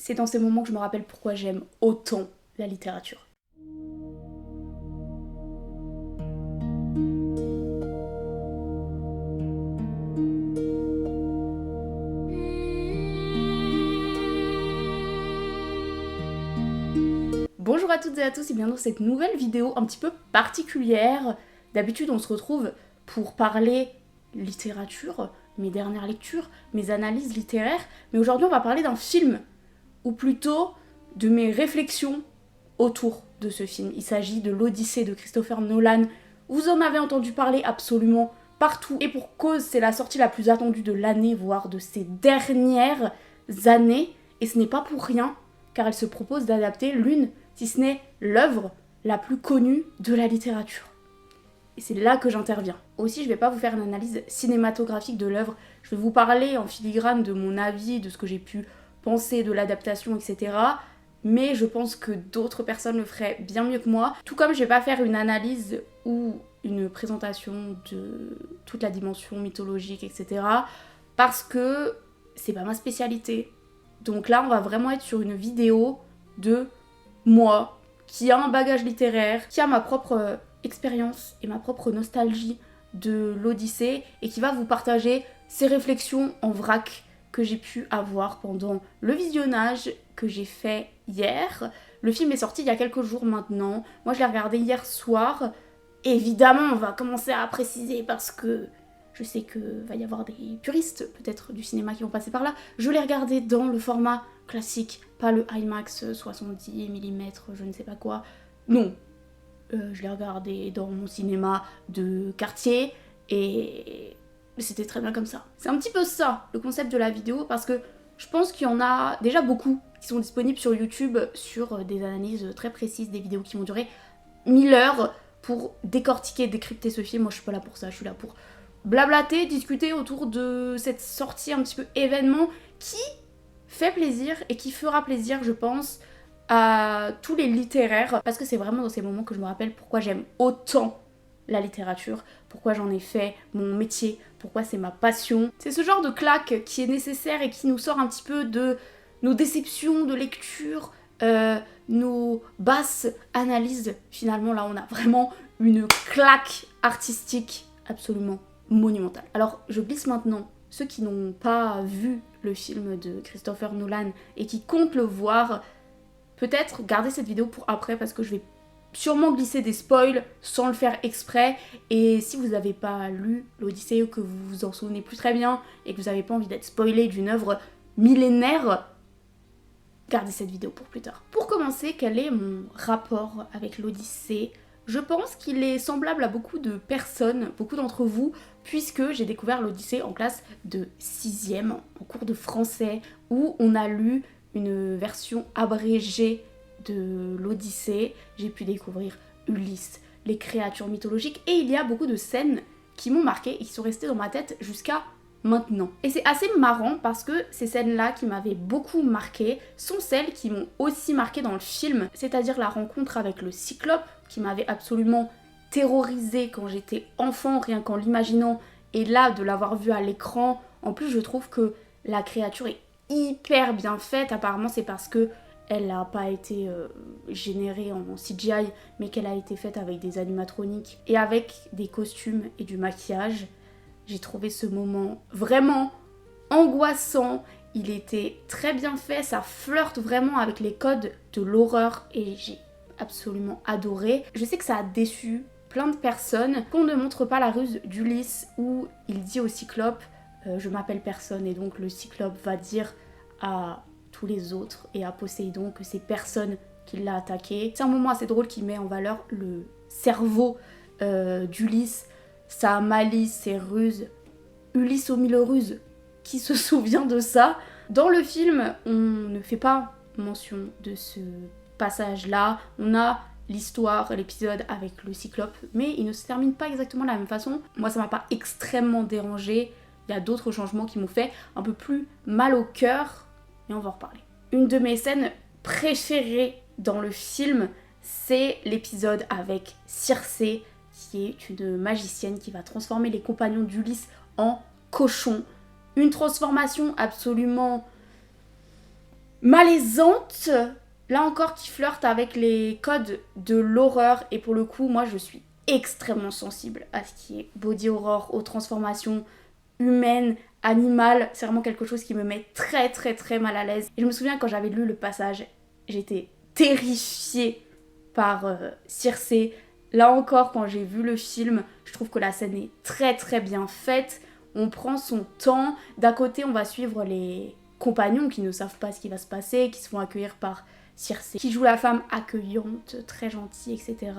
c'est dans ces moments que je me rappelle pourquoi j'aime autant la littérature. Bonjour à toutes et à tous et bienvenue dans cette nouvelle vidéo un petit peu particulière. D'habitude on se retrouve pour parler littérature, mes dernières lectures, mes analyses littéraires, mais aujourd'hui on va parler d'un film, ou plutôt de mes réflexions autour de ce film. Il s'agit de l'Odyssée de Christopher Nolan. Vous en avez entendu parler absolument partout, et pour cause, c'est la sortie la plus attendue de l'année, voire de ces dernières années, et ce n'est pas pour rien, car elle se propose d'adapter l'une, si ce n'est l'œuvre la plus connue de la littérature. Et c'est là que j'interviens. Aussi, je vais pas vous faire une analyse cinématographique de l'œuvre, je vais vous parler en filigrane de mon avis, de ce que j'ai pu penser de l'adaptation, etc. Mais je pense que d'autres personnes le feraient bien mieux que moi. Tout comme je vais pas faire une analyse ou une présentation de toute la dimension mythologique, etc. Parce que c'est pas ma spécialité. Donc là, on va vraiment être sur une vidéo de moi, qui a un bagage littéraire, qui a ma propre expérience et ma propre nostalgie de l'Odyssée, et qui va vous partager ses réflexions en vrac que j'ai pu avoir pendant le visionnage que j'ai fait hier. Le film est sorti il y a quelques jours maintenant. Moi, je l'ai regardé hier soir. Évidemment, on va commencer à préciser parce que je sais qu'il va y avoir des puristes, peut-être du cinéma, qui vont passer par là. Je l'ai regardé dans le format classique, pas le IMAX 70 mm, je ne sais pas quoi. Non, je l'ai regardé dans mon cinéma de quartier et c'était très bien comme ça. C'est un petit peu ça, le concept de la vidéo, parce que je pense qu'il y en a déjà beaucoup qui sont disponibles sur YouTube, sur des analyses très précises, des vidéos qui vont durer 1000 heures pour décortiquer, décrypter ce film. Moi, je suis pas là pour ça, je suis là pour blablater, discuter autour de cette sortie un petit peu événement qui fait plaisir et qui fera plaisir, je pense, à tous les littéraires, parce que c'est vraiment dans ces moments que je me rappelle pourquoi j'aime autant la littérature, pourquoi j'en ai fait mon métier, pourquoi c'est ma passion. C'est ce genre de claque qui est nécessaire et qui nous sort un petit peu de nos déceptions de lecture, nos basses analyses. Finalement, là, on a vraiment une claque artistique absolument monumentale. Alors, je glisse maintenant ceux qui n'ont pas vu le film de Christopher Nolan et qui comptent le voir. Peut-être garder cette vidéo pour après, parce que je vais sûrement glisser des spoils sans le faire exprès. Et si vous n'avez pas lu l'Odyssée ou que vous vous en souvenez plus très bien et que vous n'avez pas envie d'être spoilé d'une œuvre millénaire, gardez cette vidéo pour plus tard. Pour commencer, quel est mon rapport avec l'Odyssée ? Je pense qu'il est semblable à beaucoup de personnes, beaucoup d'entre vous, puisque j'ai découvert l'Odyssée en classe de 6e, en cours de français, où on a lu une version abrégée de l'Odyssée. J'ai pu découvrir Ulysse, les créatures mythologiques, et il y a beaucoup de scènes qui m'ont marquée et qui sont restées dans ma tête jusqu'à maintenant. Et c'est assez marrant parce que ces scènes-là qui m'avaient beaucoup marquée sont celles qui m'ont aussi marquée dans le film, c'est-à-dire la rencontre avec le Cyclope, qui m'avait absolument terrorisée quand j'étais enfant, rien qu'en l'imaginant, et là, de l'avoir vu à l'écran. En plus, je trouve que la créature est hyper bien faite. Apparemment, c'est parce que elle n'a pas été générée en CGI, mais qu'elle a été faite avec des animatroniques et avec des costumes et du maquillage. J'ai trouvé ce moment vraiment angoissant. Il était très bien fait, ça flirte vraiment avec les codes de l'horreur et j'ai absolument adoré. Je sais que ça a déçu plein de personnes qu'on ne montre pas la ruse d'Ulysse où il dit au Cyclope je m'appelle personne, et donc le Cyclope va dire à tous les autres et à Poséidon que c'est personne qui l'a attaqué. C'est un moment assez drôle qui met en valeur le cerveau d'Ulysse, sa malice, ses ruses. Ulysse aux 1000 ruses, qui se souvient de ça? Dans le film, on ne fait pas mention de ce passage-là. On a l'histoire, l'épisode avec le Cyclope, mais il ne se termine pas exactement de la même façon. Moi, ça m'a pas extrêmement dérangé. Il y a d'autres changements qui m'ont fait un peu plus mal au cœur, et on va en reparler. Une de mes scènes préférées dans le film, c'est l'épisode avec Circé, qui est une magicienne qui va transformer les compagnons d'Ulysse en cochons. Une transformation absolument malaisante, là encore qui flirte avec les codes de l'horreur. Et pour le coup, moi je suis extrêmement sensible à ce qui est body horror, aux transformations humaines, animales. C'est vraiment quelque chose qui me met très très très mal à l'aise. Et je me souviens quand j'avais lu le passage, j'étais terrifiée par Circé. Là encore, quand j'ai vu le film, je trouve que la scène est très très bien faite. On prend son temps. D'un côté, on va suivre les compagnons qui ne savent pas ce qui va se passer, qui se font accueillir par Circé, qui joue la femme accueillante, très gentille, etc.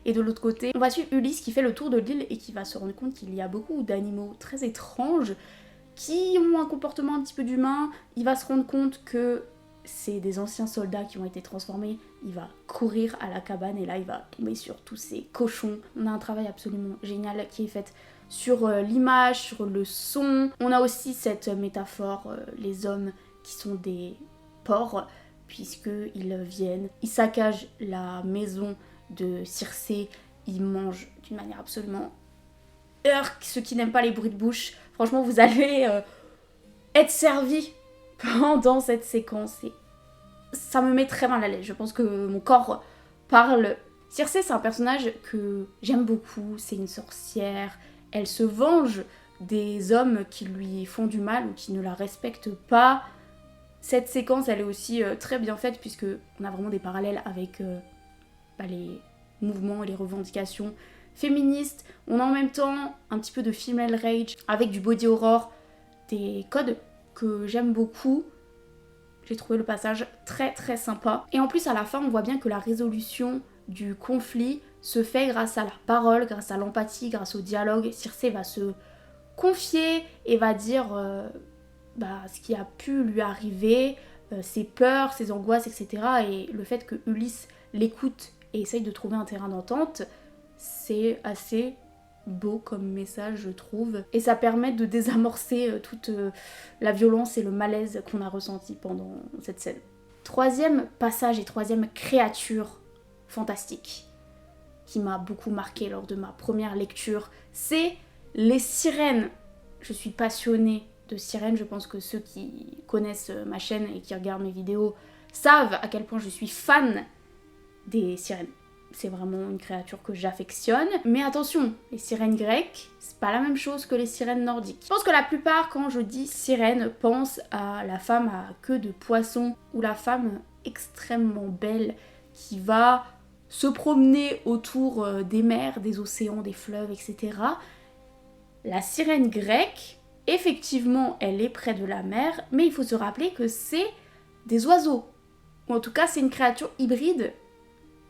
Et de l'autre côté, on va suivre Ulysse qui fait le tour de l'île et qui va se rendre compte qu'il y a beaucoup d'animaux très étranges qui ont un comportement un petit peu d'humain. Il va se rendre compte que c'est des anciens soldats qui ont été transformés. Il va courir à la cabane et là il va tomber sur tous ces cochons. On a un travail absolument génial qui est fait sur l'image, sur le son. On a aussi cette métaphore, les hommes qui sont des porcs, puisqu'ils viennent, ils saccagent la maison de Circé, ils mangent d'une manière absolument... Ceux qui n'aiment pas les bruits de bouche, franchement vous allez être servis pendant cette séquence et ça me met très mal à l'aise. Je pense que mon corps parle. Circé, c'est un personnage que j'aime beaucoup, c'est une sorcière, elle se venge des hommes qui lui font du mal ou qui ne la respectent pas. Cette séquence, elle est aussi très bien faite puisque on a vraiment des parallèles avec les mouvements et les revendications féministes. On a en même temps un petit peu de female rage avec du body horror, des codes que j'aime beaucoup. J'ai trouvé le passage très très sympa. Et en plus à la fin on voit bien que la résolution du conflit se fait grâce à la parole, grâce à l'empathie, grâce au dialogue. Circé va se confier et va dire ce qui a pu lui arriver, ses peurs, ses angoisses, etc. Et le fait que Ulysse l'écoute et essaye de trouver un terrain d'entente, c'est assez beau comme message je trouve, et ça permet de désamorcer toute la violence et le malaise qu'on a ressenti pendant cette scène. Troisième passage et troisième créature fantastique qui m'a beaucoup marqué lors de ma première lecture, c'est les sirènes. Je suis passionnée de sirènes, je pense que ceux qui connaissent ma chaîne et qui regardent mes vidéos savent à quel point je suis fan des sirènes. C'est vraiment une créature que j'affectionne. Mais attention, les sirènes grecques, c'est pas la même chose que les sirènes nordiques. Je pense que la plupart, quand je dis sirène, pensent à la femme à queue de poisson ou la femme extrêmement belle qui va se promener autour des mers, des océans, des fleuves, etc. La sirène grecque, effectivement, elle est près de la mer, mais il faut se rappeler que c'est des oiseaux. Ou en tout cas, c'est une créature hybride,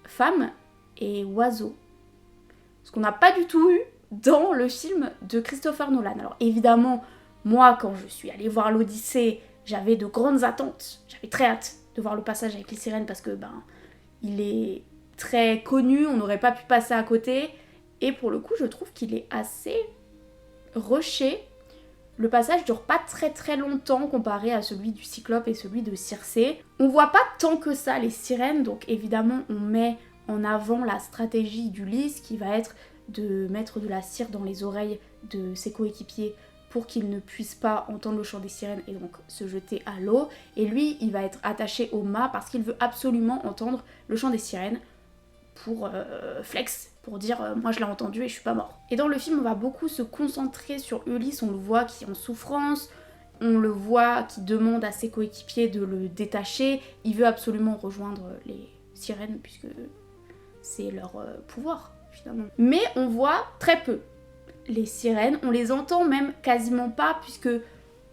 femme et oiseau. Ce qu'on n'a pas du tout eu dans le film de Christopher Nolan. Alors évidemment, moi quand je suis allée voir l'Odyssée, j'avais de grandes attentes. J'avais très hâte de voir le passage avec les sirènes parce que il est très connu, on n'aurait pas pu passer à côté. Et pour le coup, je trouve qu'il est assez rushé. Le passage dure pas très très longtemps comparé à celui du Cyclope et celui de Circé. On voit pas tant que ça les sirènes, donc évidemment on met en avant la stratégie d'Ulysse qui va être de mettre de la cire dans les oreilles de ses coéquipiers pour qu'ils ne puissent pas entendre le chant des sirènes et donc se jeter à l'eau. Et lui, il va être attaché au mât parce qu'il veut absolument entendre le chant des sirènes pour flex, pour dire moi je l'ai entendu et je suis pas mort. Et dans le film, on va beaucoup se concentrer sur Ulysse, on le voit qui est en souffrance, on le voit qui demande à ses coéquipiers de le détacher, il veut absolument rejoindre les sirènes puisque c'est leur pouvoir finalement. Mais on voit très peu les sirènes, on les entend même quasiment pas puisque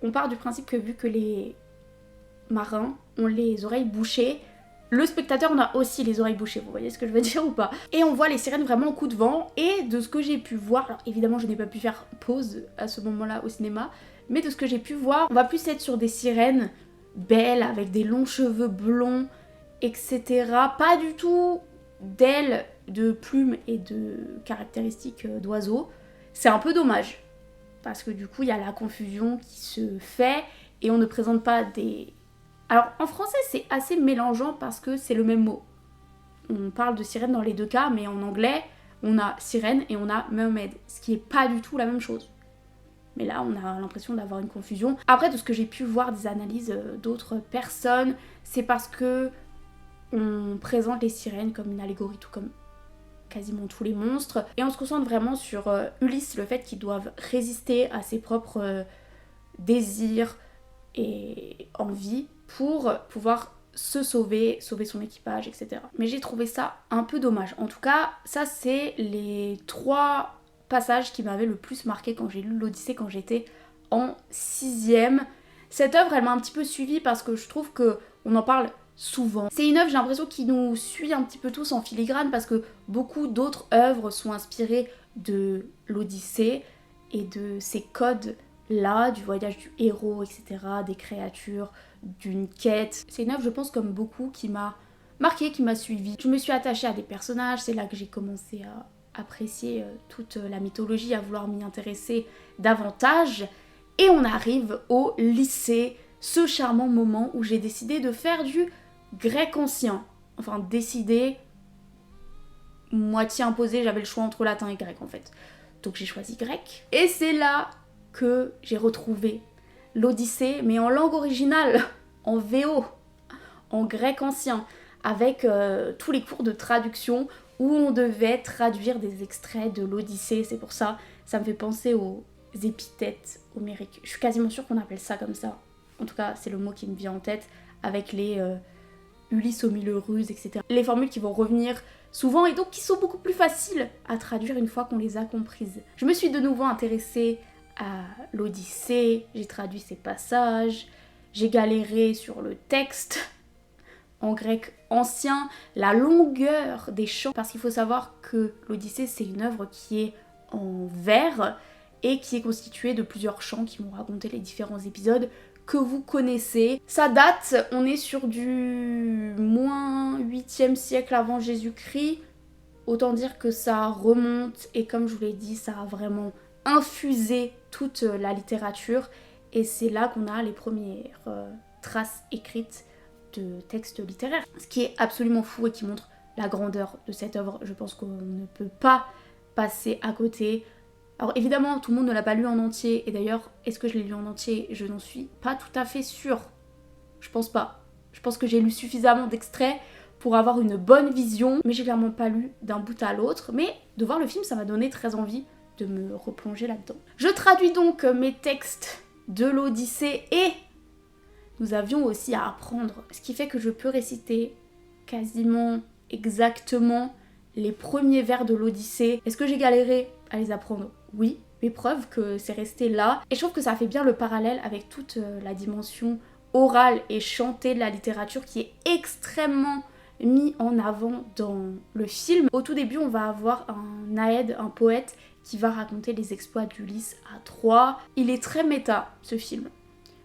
on part du principe que vu que les marins ont les oreilles bouchées, le spectateur en a aussi les oreilles bouchées, vous voyez ce que je veux dire ou pas? Et on voit les sirènes vraiment au coup de vent, et de ce que j'ai pu voir, alors évidemment je n'ai pas pu faire pause à ce moment-là au cinéma, mais de ce que j'ai pu voir, on va plus être sur des sirènes belles, avec des longs cheveux blonds, etc. Pas du tout d'ailes, de plumes et de caractéristiques d'oiseaux. C'est un peu dommage, parce que du coup il y a la confusion qui se fait, et on ne présente pas des... Alors en français c'est assez mélangeant parce que c'est le même mot. On parle de sirène dans les deux cas, mais en anglais on a sirène et on a mermaid, ce qui est pas du tout la même chose. Mais là, on a l'impression d'avoir une confusion. Après, de ce que j'ai pu voir des analyses d'autres personnes, c'est parce que on présente les sirènes comme une allégorie, tout comme quasiment tous les monstres. Et on se concentre vraiment sur Ulysse, le fait qu'ils doivent résister à ses propres désirs et envies pour pouvoir se sauver son équipage, etc. Mais j'ai trouvé ça un peu dommage. En tout cas, ça c'est les 3 passages qui m'avaient le plus marqué quand j'ai lu l'Odyssée quand j'étais en 6ème. Cette œuvre, elle m'a un petit peu suivie parce que je trouve qu'on en parle souvent. C'est une œuvre, j'ai l'impression, qui nous suit un petit peu tous en filigrane parce que beaucoup d'autres œuvres sont inspirées de l'Odyssée et de ces codes-là, du voyage du héros, etc., des créatures, d'une quête. C'est une œuvre, je pense, comme beaucoup, qui m'a marquée, qui m'a suivie. Je me suis attachée à des personnages, c'est là que j'ai commencé à apprécier toute la mythologie, à vouloir m'y intéresser davantage. Et on arrive au lycée, ce charmant moment où j'ai décidé de faire du grec ancien. Enfin, décidé, moitié imposé, j'avais le choix entre latin et grec en fait. Donc j'ai choisi grec. Et c'est là que j'ai retrouvé l'Odyssée, mais en langue originale, en VO, en grec ancien, avec tous les cours de traduction où on devait traduire des extraits de l'Odyssée. C'est pour ça, ça me fait penser aux épithètes homériques. Je suis quasiment sûre qu'on appelle ça comme ça. En tout cas, c'est le mot qui me vient en tête, avec les Ulysse au mille ruses, etc. Les formules qui vont revenir souvent et donc qui sont beaucoup plus faciles à traduire une fois qu'on les a comprises. Je me suis de nouveau intéressée à l'Odyssée, j'ai traduit ces passages, j'ai galéré sur le texte en grec ancien, la longueur des chants, parce qu'il faut savoir que l'Odyssée c'est une œuvre qui est en vers et qui est constituée de plusieurs chants qui vont raconter les différents épisodes que vous connaissez. Ça date, on est sur du moins 8e siècle avant Jésus-Christ. Autant dire que ça remonte et comme je vous l'ai dit, ça a vraiment infusé toute la littérature. Et c'est là qu'on a les premières traces écrites de textes littéraires. Ce qui est absolument fou et qui montre la grandeur de cette œuvre. Je pense qu'on ne peut pas passer à côté. Alors évidemment, tout le monde ne l'a pas lu en entier, et d'ailleurs, est-ce que je l'ai lu en entier? Je n'en suis pas tout à fait sûre. Je pense pas. Je pense que j'ai lu suffisamment d'extraits pour avoir une bonne vision, mais j'ai clairement pas lu d'un bout à l'autre. Mais de voir le film, ça m'a donné très envie de me replonger là-dedans. Je traduis donc mes textes de l'Odyssée et nous avions aussi à apprendre, ce qui fait que je peux réciter quasiment exactement les premiers vers de l'Odyssée. Est-ce que j'ai galéré à les apprendre? Oui, mais preuve que c'est resté là. Et je trouve que ça fait bien le parallèle avec toute la dimension orale et chantée de la littérature qui est extrêmement mis en avant dans le film. Au tout début, on va avoir un Naède, un poète, qui va raconter les exploits d'Ulysse à Troie. Il est très méta, ce film,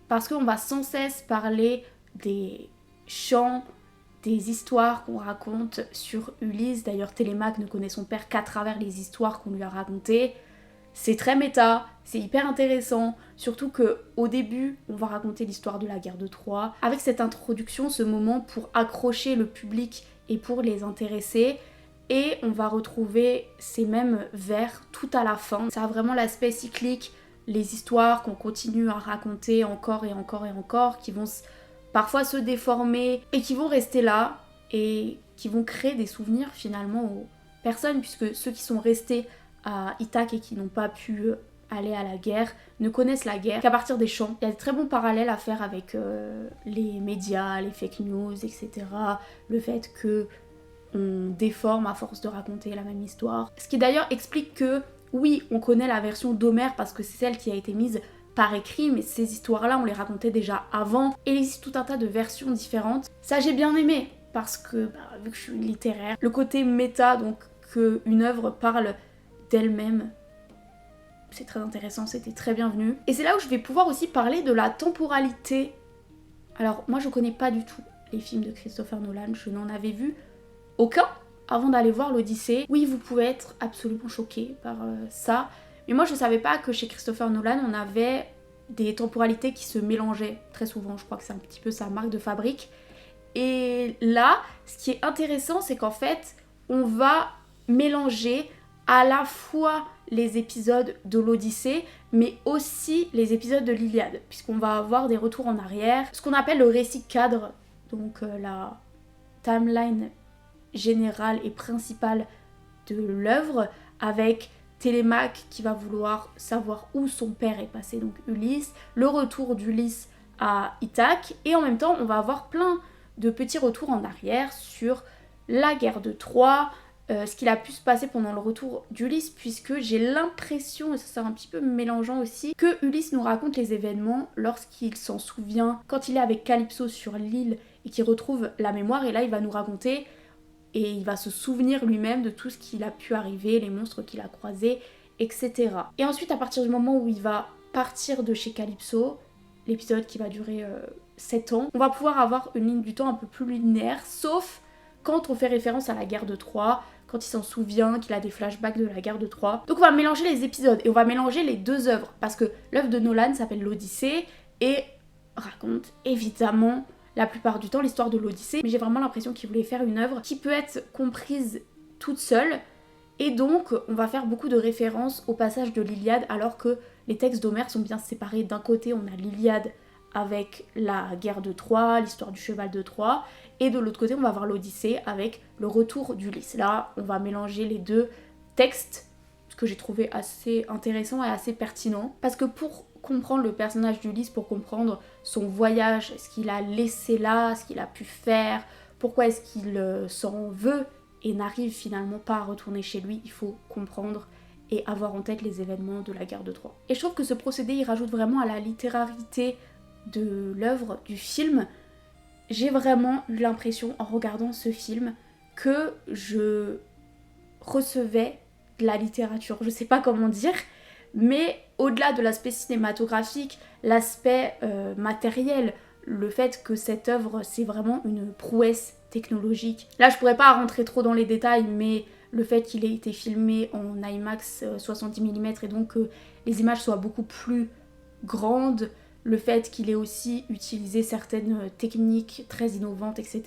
parce qu'on va sans cesse parler des chants, des histoires qu'on raconte sur Ulysse. D'ailleurs, Télémaque ne connaît son père qu'à travers les histoires qu'on lui a racontées. C'est très méta, c'est hyper intéressant, surtout qu'au début, on va raconter l'histoire de la guerre de Troie, avec cette introduction, ce moment pour accrocher le public et pour les intéresser, et on va retrouver ces mêmes vers tout à la fin. Ça a vraiment l'aspect cyclique, les histoires qu'on continue à raconter encore et encore et encore, qui vont parfois se déformer et qui vont rester là, et qui vont créer des souvenirs finalement aux personnes, puisque ceux qui sont restés à Ithaque et qui n'ont pas pu aller à la guerre ne connaissent la guerre qu'à partir des chants. Il y a de très bons parallèles à faire avec les médias, les fake news, etc. Le fait que on déforme à force de raconter la même histoire. Ce qui d'ailleurs explique que oui, on connaît la version d'Homère parce que c'est celle qui a été mise par écrit, mais ces histoires-là, on les racontait déjà avant. Et il existe tout un tas de versions différentes. Ça, j'ai bien aimé parce que, vu que je suis littéraire, le côté méta, donc qu'une œuvre parle d'elle-même, c'est très intéressant, c'était très bienvenu. Et c'est là où je vais pouvoir aussi parler de la temporalité. Alors moi je connais pas du tout les films de Christopher Nolan, je n'en avais vu aucun avant d'aller voir l'Odyssée. Oui, vous pouvez être absolument choqué par ça, mais moi je savais pas que chez Christopher Nolan on avait des temporalités qui se mélangeaient très souvent. Je crois que c'est un petit peu sa marque de fabrique. Et là, ce qui est intéressant, c'est qu'en fait on va mélanger à la fois les épisodes de l'Odyssée, mais aussi les épisodes de l'Iliade, puisqu'on va avoir des retours en arrière, ce qu'on appelle le récit cadre, donc la timeline générale et principale de l'œuvre, avec Télémaque qui va vouloir savoir où son père est passé, donc Ulysse, le retour d'Ulysse à Ithaque, et en même temps on va avoir plein de petits retours en arrière sur la guerre de Troie, ce qu'il a pu se passer pendant le retour d'Ulysse, puisque j'ai l'impression, et ça c'est un petit peu mélangeant aussi, que Ulysse nous raconte les événements lorsqu'il s'en souvient, quand il est avec Calypso sur l'île et qu'il retrouve la mémoire, et là il va nous raconter et il va se souvenir lui-même de tout ce qu'il a pu arriver, les monstres qu'il a croisés, etc. Et ensuite, à partir du moment où il va partir de chez Calypso, l'épisode qui va durer 7 ans, on va pouvoir avoir une ligne du temps un peu plus linéaire, sauf quand on fait référence à la guerre de Troie, quand il s'en souvient, qu'il a des flashbacks de la guerre de Troie. Donc on va mélanger les épisodes et on va mélanger les deux œuvres, parce que l'œuvre de Nolan s'appelle l'Odyssée et raconte évidemment la plupart du temps l'histoire de l'Odyssée, mais j'ai vraiment l'impression qu'il voulait faire une œuvre qui peut être comprise toute seule, et donc on va faire beaucoup de références au passage de l'Iliade, alors que les textes d'Homère sont bien séparés. D'un côté on a l'Iliade avec la guerre de Troie, l'histoire du cheval de Troie, et de l'autre côté on va avoir l'Odyssée avec le retour d'Ulysse. Là on va mélanger les deux textes, ce que j'ai trouvé assez intéressant et assez pertinent, parce que pour comprendre le personnage d'Ulysse, pour comprendre son voyage, ce qu'il a laissé là, ce qu'il a pu faire, pourquoi est-ce qu'il s'en veut et n'arrive finalement pas à retourner chez lui, il faut comprendre et avoir en tête les événements de la guerre de Troie. Et je trouve que ce procédé, il rajoute vraiment à la littérarité de l'œuvre, du film. J'ai vraiment eu l'impression, en regardant ce film, que je recevais de la littérature. Je sais pas comment dire, mais au-delà de l'aspect cinématographique, l'aspect matériel, le fait que cette œuvre, c'est vraiment une prouesse technologique. Là, je pourrais pas rentrer trop dans les détails, mais le fait qu'il ait été filmé en IMAX 70 mm et donc que les images soient beaucoup plus grandes, le fait qu'il ait aussi utilisé certaines techniques très innovantes, etc.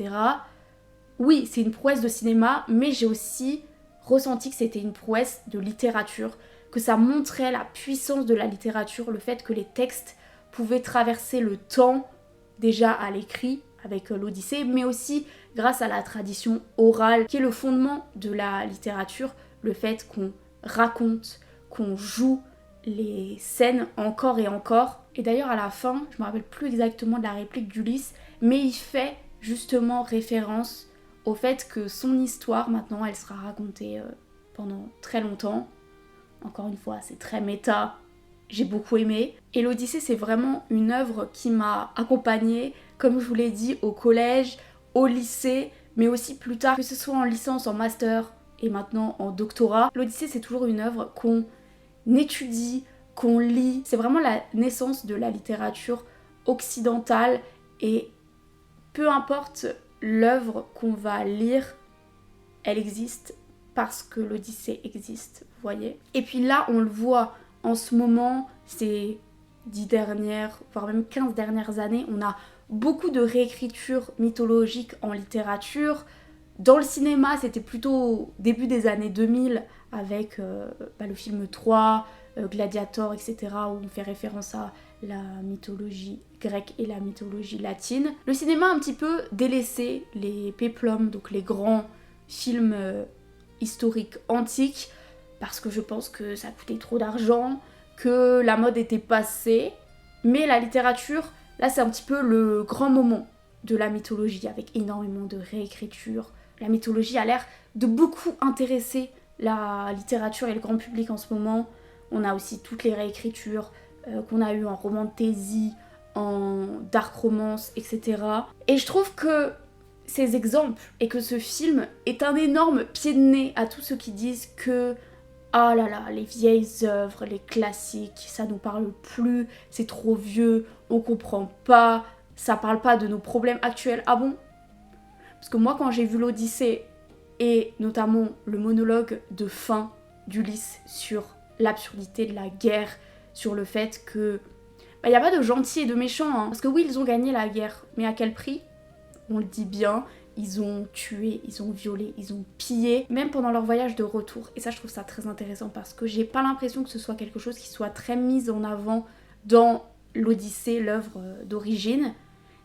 Oui, c'est une prouesse de cinéma, mais j'ai aussi ressenti que c'était une prouesse de littérature, que ça montrait la puissance de la littérature, le fait que les textes pouvaient traverser le temps, déjà à l'écrit avec l'Odyssée, mais aussi grâce à la tradition orale qui est le fondement de la littérature, le fait qu'on raconte, qu'on joue les scènes encore et encore. Et d'ailleurs à la fin, je me rappelle plus exactement de la réplique d'Ulysse, mais il fait justement référence au fait que son histoire maintenant elle sera racontée pendant très longtemps. Encore une fois, c'est très méta, j'ai beaucoup aimé. Et l'Odyssée, c'est vraiment une œuvre qui m'a accompagnée, comme je vous l'ai dit, au collège, au lycée, mais aussi plus tard, que ce soit en licence, en master et maintenant en doctorat. L'Odyssée, c'est toujours une œuvre qu'on étudie, qu'on lit. C'est vraiment la naissance de la littérature occidentale, et peu importe l'œuvre qu'on va lire, elle existe parce que l'Odyssée existe, vous voyez. Et puis là, on le voit en ce moment, ces 10 dernières, voire même 15 dernières années, on a beaucoup de réécriture mythologique en littérature. Dans le cinéma, c'était plutôt au début des années 2000 avec le film 3, Gladiator, etc., où on fait référence à la mythologie grecque et la mythologie latine. Le cinéma a un petit peu délaissé les péplums, donc les grands films historiques antiques, parce que je pense que ça coûtait trop d'argent, que la mode était passée. Mais la littérature, là c'est un petit peu le grand moment de la mythologie, avec énormément de réécriture. La mythologie a l'air de beaucoup intéresser la littérature et le grand public en ce moment. On a aussi toutes les réécritures qu'on a eues en romantasy, en dark romance, etc. Et je trouve que ces exemples et que ce film est un énorme pied de nez à tous ceux qui disent que ah là là, les vieilles œuvres, les classiques, ça nous parle plus, c'est trop vieux, on comprend pas, ça parle pas de nos problèmes actuels. Ah bon? Parce que moi quand j'ai vu l'Odyssée et notamment le monologue de fin d'Ulysse sur l'absurdité de la guerre, sur le fait que y a pas de gentils et de méchants, hein. Parce que oui, ils ont gagné la guerre, mais à quel prix? on le dit bien, ils ont tué, ils ont violé, ils ont pillé, même pendant leur voyage de retour. Et ça, je trouve ça très intéressant parce que j'ai pas l'impression que ce soit quelque chose qui soit très mis en avant dans l'Odyssée, l'œuvre d'origine.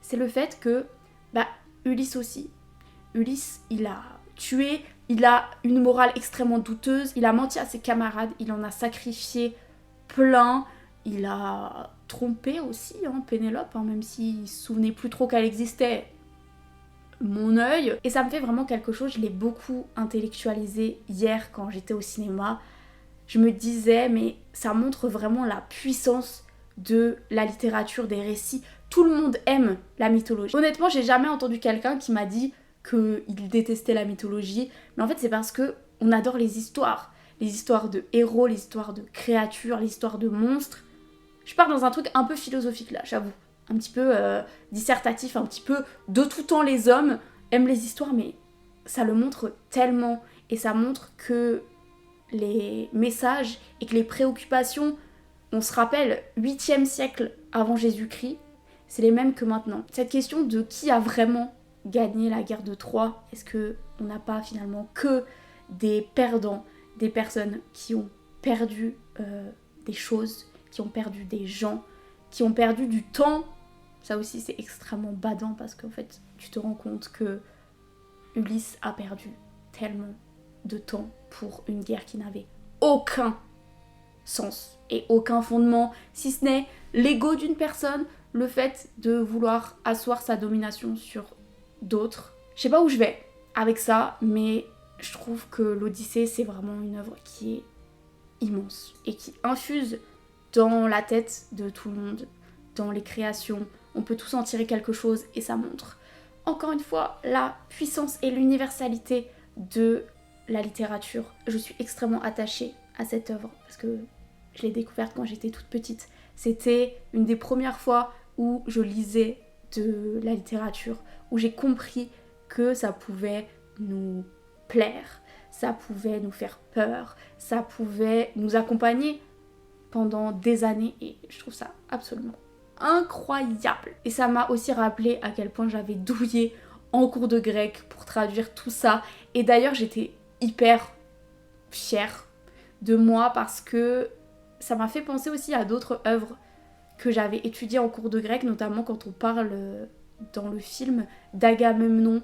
C'est le fait que, Ulysse aussi. Ulysse, il a tué, il a une morale extrêmement douteuse, il a menti à ses camarades, il en a sacrifié plein, il a trompé aussi Pénélope, même s'il se souvenait plus trop qu'elle existait. Mon œil. Et ça me fait vraiment quelque chose, je l'ai beaucoup intellectualisé hier quand j'étais au cinéma. Je me disais, mais ça montre vraiment la puissance de la littérature, des récits. Tout le monde aime la mythologie. Honnêtement, j'ai jamais entendu quelqu'un qui m'a dit qu'il détestait la mythologie. Mais en fait, c'est parce que on adore les histoires. Les histoires de héros, les histoires de créatures, les histoires de monstres. Je pars dans un truc un peu philosophique là, j'avoue. Un petit peu dissertatif, un petit peu de tout temps les hommes aiment les histoires, mais ça le montre tellement. Et ça montre que les messages et que les préoccupations, on se rappelle, 8e siècle avant Jésus-Christ, c'est les mêmes que maintenant. Cette question de qui a vraiment gagné la guerre de Troie, est-ce qu'on n'a pas finalement que des perdants, des personnes qui ont perdu des choses, qui ont perdu des gens, qui ont perdu du temps. Ça aussi c'est extrêmement badant parce qu'en fait tu te rends compte que Ulysse a perdu tellement de temps pour une guerre qui n'avait aucun sens et aucun fondement, si ce n'est l'ego d'une personne, le fait de vouloir asseoir sa domination sur d'autres. Je sais pas où je vais avec ça, mais je trouve que l'Odyssée c'est vraiment une œuvre qui est immense et qui infuse dans la tête de tout le monde, dans les créations. On peut tous en tirer quelque chose et ça montre encore une fois la puissance et l'universalité de la littérature. Je suis extrêmement attachée à cette œuvre parce que je l'ai découverte quand j'étais toute petite. C'était une des premières fois où je lisais de la littérature, où j'ai compris que ça pouvait nous plaire, ça pouvait nous faire peur, ça pouvait nous accompagner pendant des années et je trouve ça absolument incroyable. Et ça m'a aussi rappelé à quel point j'avais douillé en cours de grec pour traduire tout ça. Et d'ailleurs j'étais hyper fière de moi parce que ça m'a fait penser aussi à d'autres œuvres que j'avais étudiées en cours de grec, notamment quand on parle dans le film d'Agamemnon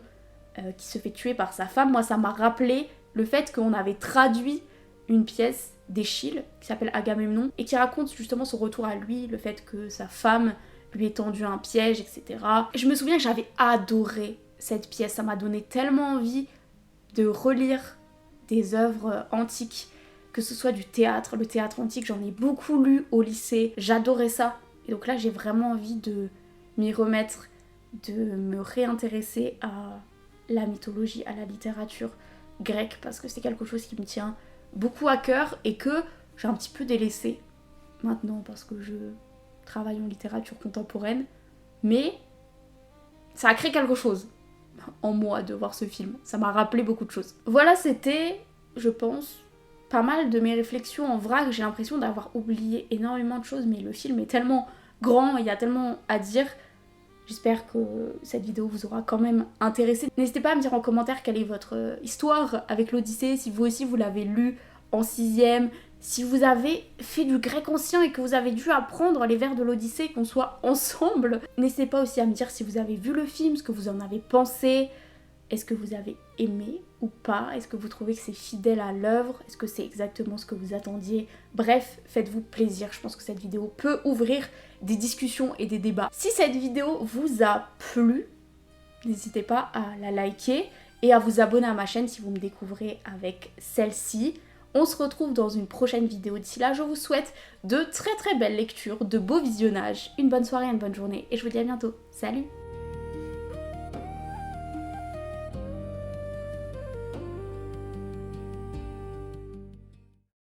qui se fait tuer par sa femme. Moi ça m'a rappelé le fait qu'on avait traduit une pièce d'Échille qui s'appelle Agamemnon et qui raconte justement son retour à lui, le fait que sa femme lui ait tendu un piège, etc. Et je me souviens que j'avais adoré cette pièce, ça m'a donné tellement envie de relire des œuvres antiques, que ce soit du théâtre, le théâtre antique, j'en ai beaucoup lu au lycée, j'adorais ça. Et donc là j'ai vraiment envie de m'y remettre, de me réintéresser à la mythologie, à la littérature grecque, parce que c'est quelque chose qui me tient beaucoup à cœur et que j'ai un petit peu délaissé maintenant parce que je travaille en littérature contemporaine, mais ça a créé quelque chose en moi de voir ce film, ça m'a rappelé beaucoup de choses. Voilà, c'était, je pense, pas mal de mes réflexions en vrac. J'ai l'impression d'avoir oublié énormément de choses, mais le film est tellement grand, il y a tellement à dire. J'espère que cette vidéo vous aura quand même intéressé. N'hésitez pas à me dire en commentaire quelle est votre histoire avec l'Odyssée, si vous aussi vous l'avez lu en 6e, si vous avez fait du grec ancien et que vous avez dû apprendre les vers de l'Odyssée, qu'on soit ensemble. N'hésitez pas aussi à me dire si vous avez vu le film, ce que vous en avez pensé. Est-ce que vous avez aimé ou pas? Est-ce que vous trouvez que c'est fidèle à l'œuvre? Est-ce que c'est exactement ce que vous attendiez? Bref, faites-vous plaisir. Je pense que cette vidéo peut ouvrir des discussions et des débats. Si cette vidéo vous a plu, n'hésitez pas à la liker et à vous abonner à ma chaîne si vous me découvrez avec celle-ci. On se retrouve dans une prochaine vidéo. D'ici là, je vous souhaite de très belles lectures, de beaux visionnages, une bonne soirée, une bonne journée et je vous dis à bientôt. Salut!